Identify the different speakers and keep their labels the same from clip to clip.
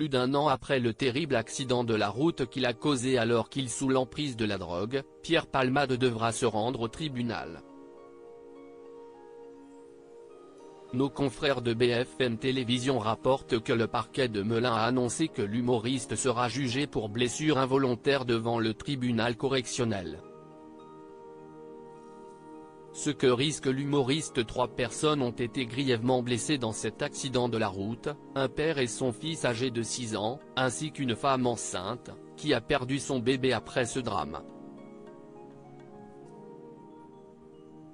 Speaker 1: plus d'1 an après le terrible accident de la route qu'il a causé alors qu'il sous l'emprise de la drogue, Pierre Palmade devra se rendre au tribunal. Nos confrères de BFM Télévision rapportent que le parquet de Melun a annoncé que l'humoriste sera jugé pour blessure involontaire devant le tribunal correctionnel. Ce que risque l'humoriste: 3 personnes ont été grièvement blessées dans cet accident de la route, un père et son fils âgé de 6 ans, ainsi qu'une femme enceinte, qui a perdu son bébé après ce drame.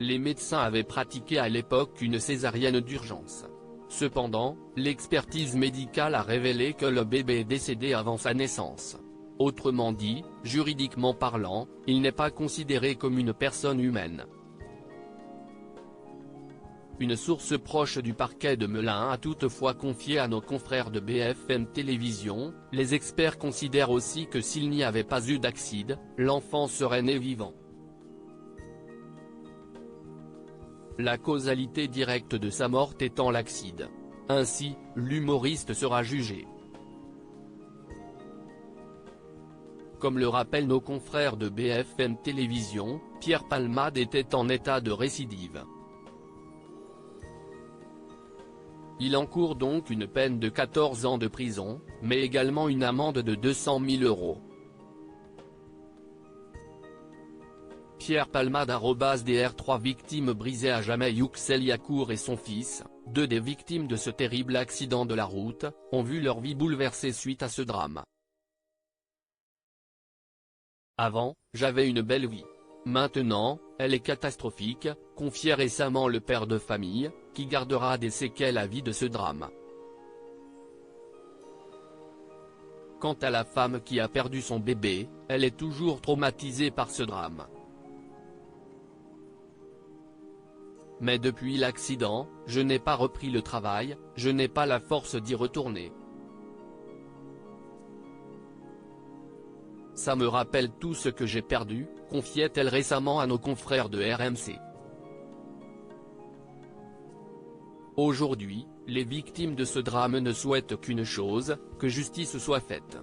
Speaker 1: Les médecins avaient pratiqué à l'époque une césarienne d'urgence. Cependant, l'expertise médicale a révélé que le bébé est décédé avant sa naissance. Autrement dit, juridiquement parlant, il n'est pas considéré comme une personne humaine. Une source proche du parquet de Melun a toutefois confié à nos confrères de BFM Télévision: les experts considèrent aussi que s'il n'y avait pas eu d'accident, l'enfant serait né vivant. La causalité directe de sa mort étant l'accident. Ainsi, l'humoriste sera jugé. Comme le rappellent nos confrères de BFM Télévision, Pierre Palmade était en état de récidive. Il encourt donc une peine de 14 ans de prison, mais également une amende de 200 000 €. Pierre Palmade @dr3 Victime brisée à jamais. Youxel Yacour et son fils, 2 des victimes de ce terrible accident de la route, ont vu leur vie bouleversée suite à ce drame. Avant, j'avais une belle vie. Maintenant, elle est catastrophique, confiait récemment le père de famille, qui gardera des séquelles à vie de ce drame. Quant à la femme qui a perdu son bébé, elle est toujours traumatisée par ce drame. Mais depuis l'accident, je n'ai pas repris le travail, je n'ai pas la force d'y retourner. Ça me rappelle tout ce que j'ai perdu, confiait-elle récemment à nos confrères de RMC. Aujourd'hui, les victimes de ce drame ne souhaitent qu'une chose: que justice soit faite.